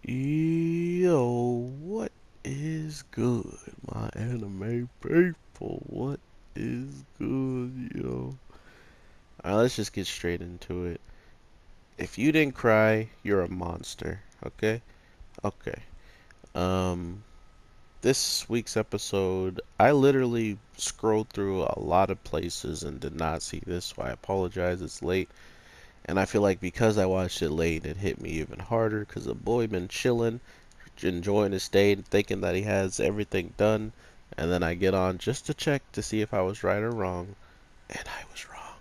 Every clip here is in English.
Yo, what is good, my anime people? What is good, yo? Alright, let's just get straight into it. If you didn't cry, you're a monster, okay? Okay. Um, this week's episode, I literally scrolled through a lot of places and did not see this, so I apologize, it's late. And I feel like because I watched it late, it hit me even harder, because the boy been chilling, enjoying his day, thinking that he has everything done, and then I get on just to check to see if I was right or wrong, and I was wrong.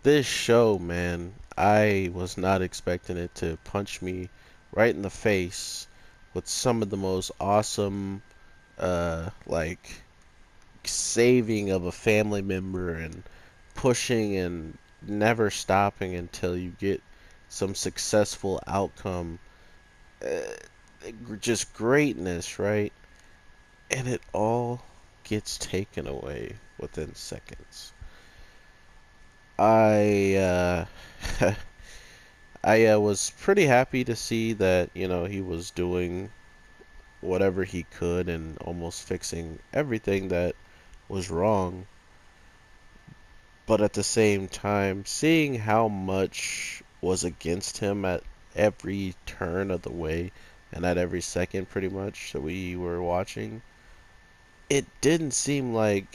This show, man, I was not expecting it to punch me right in the face with some of the most awesome, like saving of a family member and pushing and never stopping until you get some successful outcome. Just greatness, right? And it all gets taken away within seconds. I I was pretty happy to see that, he was doing whatever he could and almost fixing everything that was wrong. But at the same time, seeing how much was against him at every turn of the way and at every second pretty much that we were watching, it didn't seem like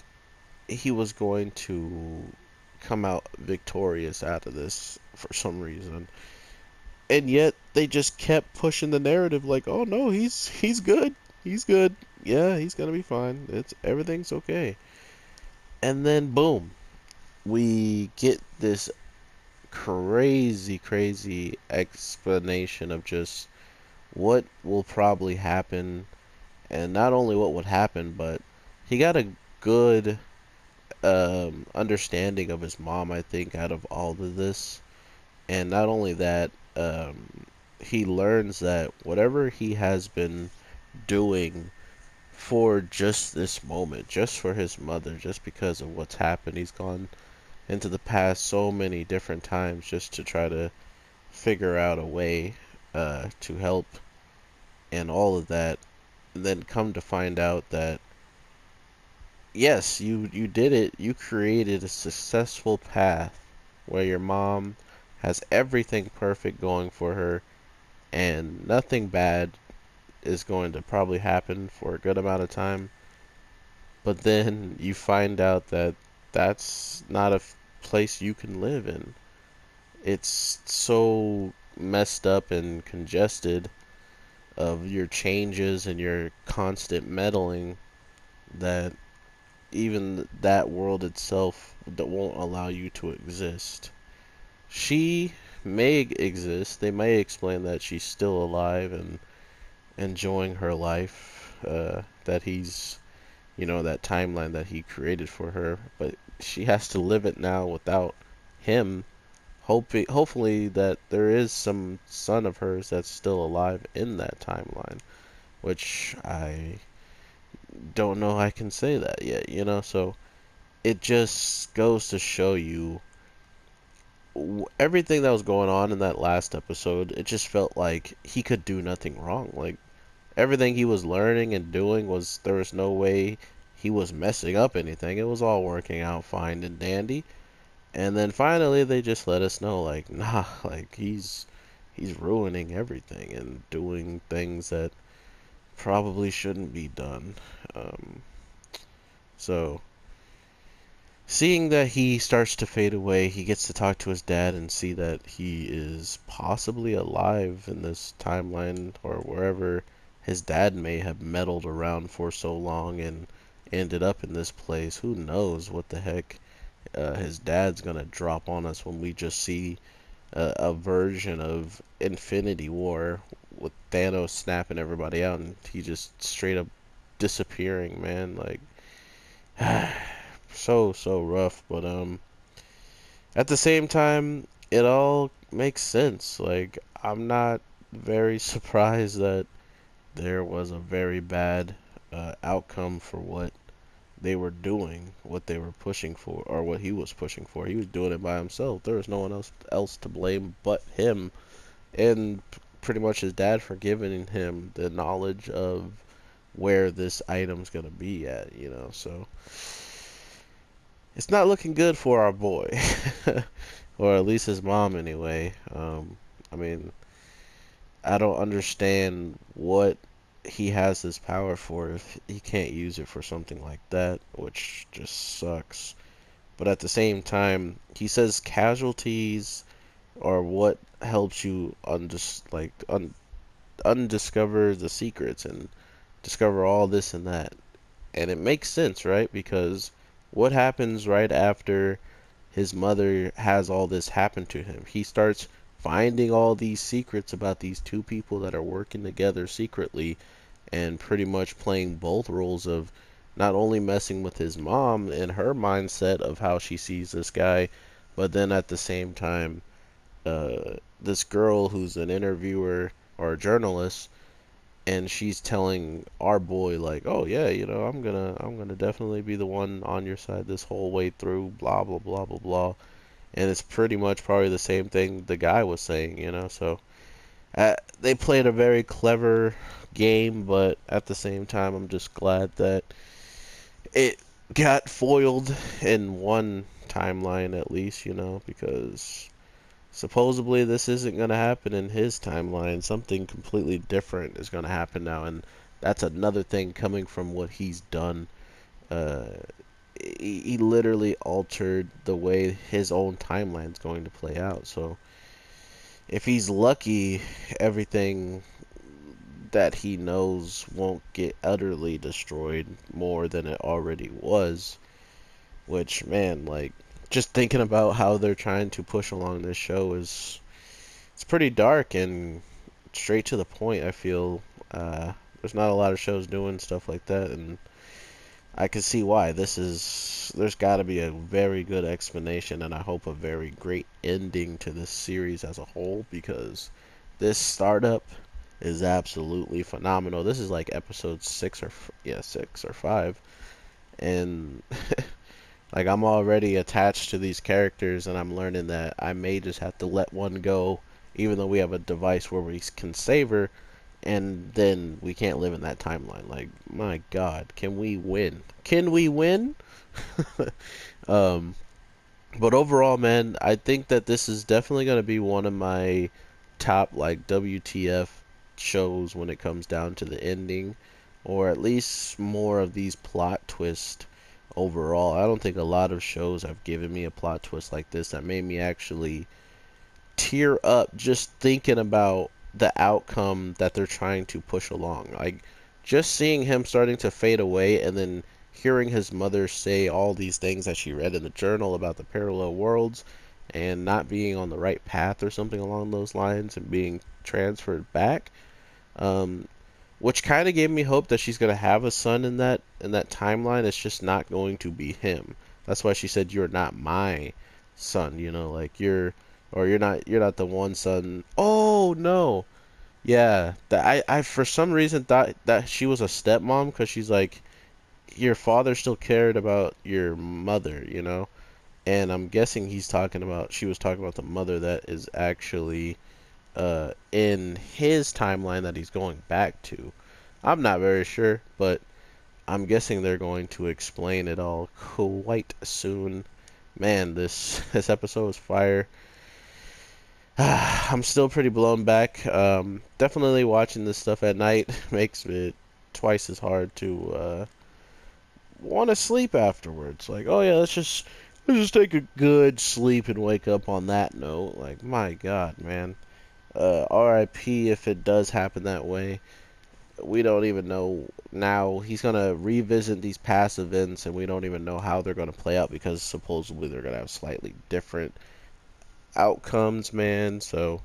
he was going to come out victorious out of this for some reason. And yet they just kept pushing the narrative like, "Oh no, he's good. He's good. Yeah, he's going to be fine. It's everything's okay." And then boom, we get this crazy explanation of just what will probably happen, and not only what would happen, but he got a good understanding of his mom, I think, out of all of this. And not only that, he learns that whatever he has been doing for just this moment, just for his mother, just because of what's happened, he's gone into the past so many different times just to try to figure out a way to help and all of that. And then come to find out that yes, you did it. You created a successful path where your mom has everything perfect going for her, and nothing bad is going to probably happen for a good amount of time. But then you find out that that's not a place you can live in. It's so messed up and congested of your changes and your constant meddling that even that world itself that won't allow you to exist. She may exist. They may explain that she's still alive and enjoying her life. That he's, that timeline that he created for her, but she has to live it now without him. Hopefully that there is some son of hers that's still alive in that timeline, which I don't know I can say that yet. So it just goes to show you everything that was going on in that last episode. It just felt like he could do nothing wrong. Like everything he was learning and doing there was no way he was messing up anything. It was all working out fine and dandy. And then finally they just let us know like, nah, like he's ruining everything and doing things that probably shouldn't be done. Um, so seeing that he starts to fade away, he gets to talk to his dad and see that he is possibly alive in this timeline or wherever his dad may have meddled around for so long and ended up in this place. Who knows what the heck his dad's gonna drop on us when we just see a version of Infinity War with Thanos snapping everybody out and he just straight up disappearing, man. Like so rough, but at the same time it all makes sense. Like I'm not very surprised that there was a very bad outcome for what they were doing, what they were pushing for, or what he was pushing for. He was doing it by himself. There was no one else to blame but him, and pretty much his dad for giving him the knowledge of where this item's gonna be at, you know. So it's not looking good for our boy, or at least his mom anyway. I mean, I don't understand what he has this power for if he can't use it for something like that, which just sucks. But at the same time, he says casualties are what helps you undiscover the secrets and discover all this and that. And it makes sense, right? Because what happens right after his mother has all this happen to him? He starts finding all these secrets about these two people that are working together secretly and pretty much playing both roles of not only messing with his mom and her mindset of how she sees this guy, but then at the same time, this girl who's an interviewer or a journalist, and she's telling our boy like, "Oh yeah, you know, I'm gonna definitely be the one on your side this whole way through." Blah blah blah blah blah, and it's pretty much probably the same thing the guy was saying, you know. So they played a very clever game, but at the same time, I'm just glad that it got foiled in one timeline at least, you know, because supposedly this isn't going to happen in his timeline. Something completely different is going to happen now, and that's another thing coming from what he's done. Uh, he literally altered the way his own timeline's going to play out. So if he's lucky, everything that he knows won't get utterly destroyed more than it already was. Which, man, like, just thinking about how they're trying to push along this show is it's pretty dark and straight to the point. I feel there's not a lot of shows doing stuff like that, and I can see why. There's got to be a very good explanation, and I hope a very great ending to this series as a whole, because this startup is absolutely phenomenal. This is like episode 6 or 5, and like I'm already attached to these characters, and I'm learning that I may just have to let one go, even though we have a device where we can save her, and then we can't live in that timeline. Like, my God, can we win? Can we win? um, but overall, man, I think that this is definitely gonna be one of my top like WTF shows when it comes down to the ending, or at least more of these plot twists overall. I don't think a lot of shows have given me a plot twist like this that made me actually tear up just thinking about the outcome that they're trying to push along. Like, just seeing him starting to fade away and then hearing his mother say all these things that she read in the journal about the parallel worlds and not being on the right path or something along those lines and being transferred back. Um, which kind of gave me hope that she's gonna have a son in that timeline. It's just not going to be him. That's why she said, "You're not my son." You know, like you're not the one son. Oh no, yeah. That I for some reason thought that she was a stepmom because she's like, your father still cared about your mother, you know. And I'm guessing she was talking about the mother that is actually in his timeline that he's going back to. I'm not very sure, but I'm guessing they're going to explain it all quite soon. Man, this episode is fire. I'm still pretty blown back. Definitely watching this stuff at night makes it twice as hard to want to sleep afterwards. Like, oh yeah, let's just take a good sleep and wake up on that note. Like, my God, man. RIP if it does happen that way. We don't even know now. He's gonna revisit these past events, and we don't even know how they're gonna play out because supposedly they're gonna have slightly different outcomes, man. So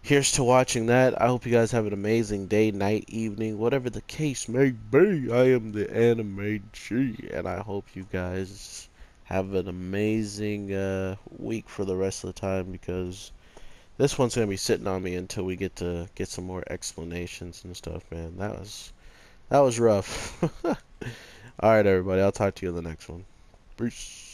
here's to watching that. I hope you guys have an amazing day, night, evening, whatever the case may be. I am the Anime G, and I hope you guys have an amazing week for the rest of the time, because this one's gonna be sitting on me until we get to get some more explanations and stuff, man. That was rough. All right, everybody. I'll talk to you in the next one. Peace.